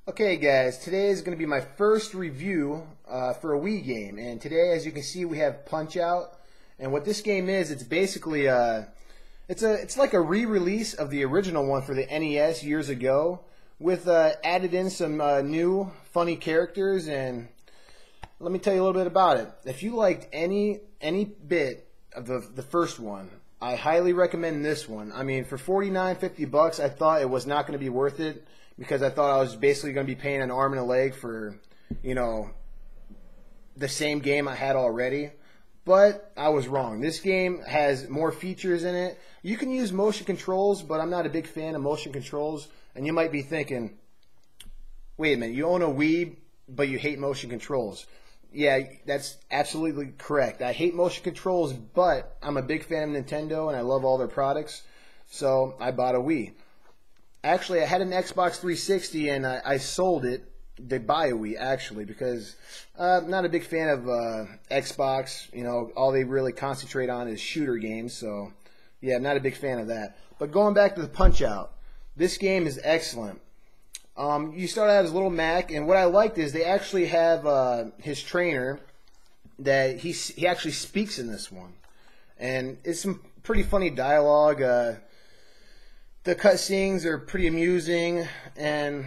Okay guys, today is going to be my first review for a Wii game, and today as you can see we have Punch-Out!, and what this game is, it's basically it's like a re-release of the original one for the NES years ago, with added in some new funny characters. And let me tell you a little bit about it. If you liked any bit of the first one, I highly recommend this one. I mean, for $49-50, I thought it was not going to be worth it, because I thought I was basically going to be paying an arm and a leg for, the same game I had already. But I was wrong. This game has more features in it. You can use motion controls, but I'm not a big fan of motion controls. And you might be thinking, wait a minute, you own a Wii, but you hate motion controls. Yeah, that's absolutely correct. I hate motion controls, but I'm a big fan of Nintendo, and I love all their products. So I bought a Wii. Actually, I had an Xbox 360, and I sold it to buy a Wii, actually, because I'm not a big fan of Xbox. All they really concentrate on is shooter games. So, yeah, I'm not a big fan of that. But going back to the Punch-Out!, this game is excellent. You start out as Little Mac, and what I liked is they actually have his trainer that he actually speaks in this one. And it's some pretty funny dialogue. The cutscenes are pretty amusing, and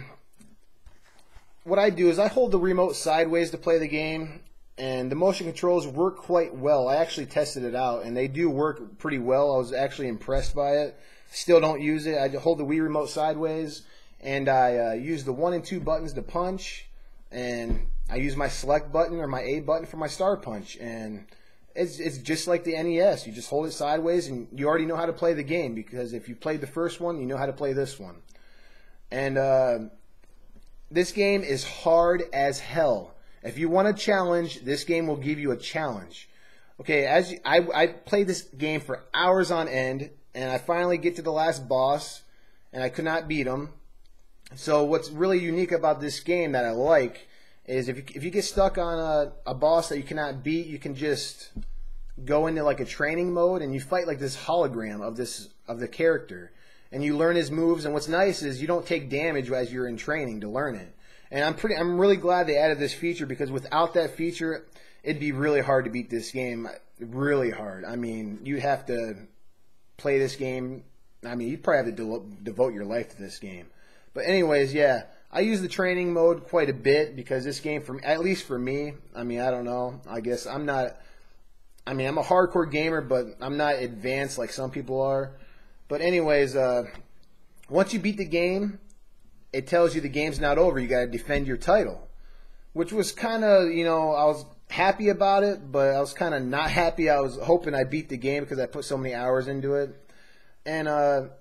what I do is I hold the remote sideways to play the game, and the motion controls work quite well. I actually tested it out, and they do work pretty well. I was actually impressed by it. Still don't use it. I hold the Wii remote sideways, and I use the 1 and 2 buttons to punch, and I use my select button or my A button for my star punch, and it's just like the NES. You just hold it sideways, and you already know how to play the game, because if you played the first one, you know how to play this one. And this game is hard as hell. If you want a challenge, this game will give you a challenge. Okay, I played this game for hours on end, and I finally get to the last boss, and I could not beat him. So what's really unique about this game that I like is if you get stuck on a boss that you cannot beat, you can just go into like a training mode, and you fight like this hologram of the character, and you learn his moves. And what's nice is you don't take damage as you're in training to learn it. And I'm really glad they added this feature, because without that feature, it'd be really hard to beat this game. Really hard. I mean, you have to play this game. I mean, you probably have to devote your life to this game. But anyways, yeah, I use the training mode quite a bit, because this game, at least for me, I mean, I don't know. I guess I'm a hardcore gamer, but I'm not advanced like some people are. But anyways, once you beat the game, it tells you the game's not over. You got to defend your title, which was kind of, I was happy about it, but I was kind of not happy. I was hoping I beat the game, because I put so many hours into it. And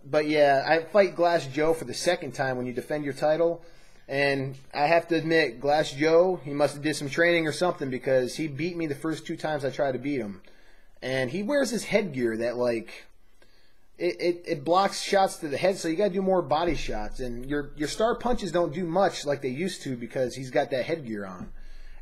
but yeah, I fight Glass Joe for the second time when you defend your title, and I have to admit, Glass Joe, he must have did some training or something, because he beat me the first 2 times I tried to beat him. And he wears this headgear that, like, it blocks shots to the head, so you got to do more body shots, and your star punches don't do much like they used to, because he's got that headgear on.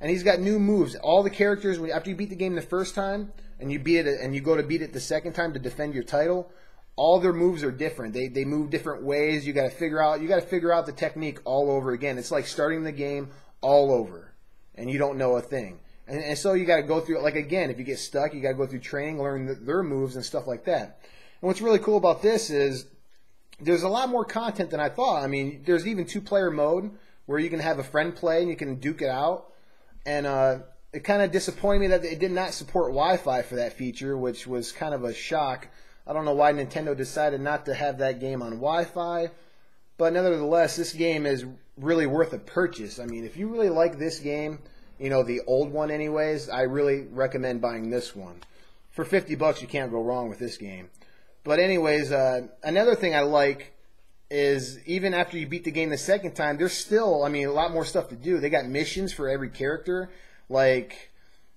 And he's got new moves. All the characters, after you beat the game the first time and you beat it, and you go to beat it the second time to defend your title, all their moves are different. They move different ways. You got to figure out the technique all over again. It's like starting the game all over, and you don't know a thing. And so you got to go through it. Like, again, if you get stuck, you got to go through training, learn their moves and stuff like that. And what's really cool about this is there's a lot more content than I thought. I mean, there's even 2-player mode where you can have a friend play and you can duke it out. And it kind of disappointed me that it did not support Wi-Fi for that feature, which was kind of a shock. I don't know why Nintendo decided not to have that game on Wi-Fi, but nevertheless, this game is really worth a purchase. I mean, if you really like this game, the old one anyways, I really recommend buying this one. For $50, you can't go wrong with this game. But anyways, another thing I like is even after you beat the game the second time, there's still, a lot more stuff to do. They got missions for every character, like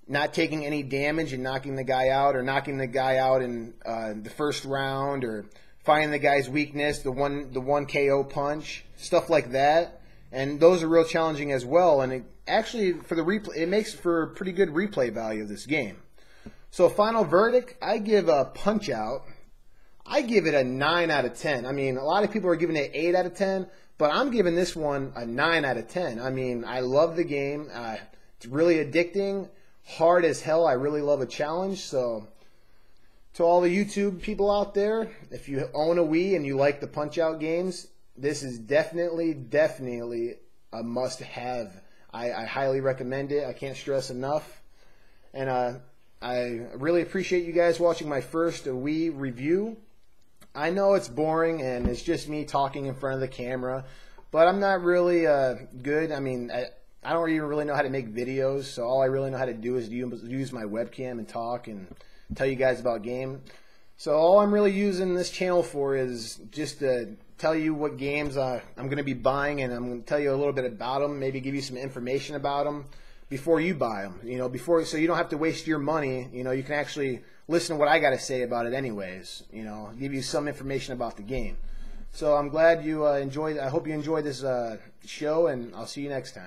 not taking any damage and knocking the guy out, or knocking the guy out in the first round, or finding the guy's weakness, the one KO punch, stuff like that. And those are real challenging as well. And it actually, for the replay, it makes for a pretty good replay value of this game. So final verdict, I give Punch-Out!, I give it a 9 out of 10. I mean, a lot of people are giving it 8 out of 10, but I'm giving this one a 9 out of 10. I mean, I love the game. It's really addicting, hard as hell. I really love a challenge. So to all the YouTube people out there, if you own a Wii and you like the Punch-Out games, this is definitely a must-have. I highly recommend it. I can't stress enough. And I really appreciate you guys watching my first Wii review. I know it's boring and it's just me talking in front of the camera, but I'm not really good. I mean, I don't even really know how to make videos, so all I really know how to do is use my webcam and talk and tell you guys about game. So all I'm really using this channel for is just to tell you what games I'm going to be buying, and I'm going to tell you a little bit about them, maybe give you some information about them before you buy them, so you don't have to waste your money. You can actually listen to what I got to say about it anyways, give you some information about the game. So I'm glad you enjoyed. I hope you enjoyed this show, and I'll see you next time.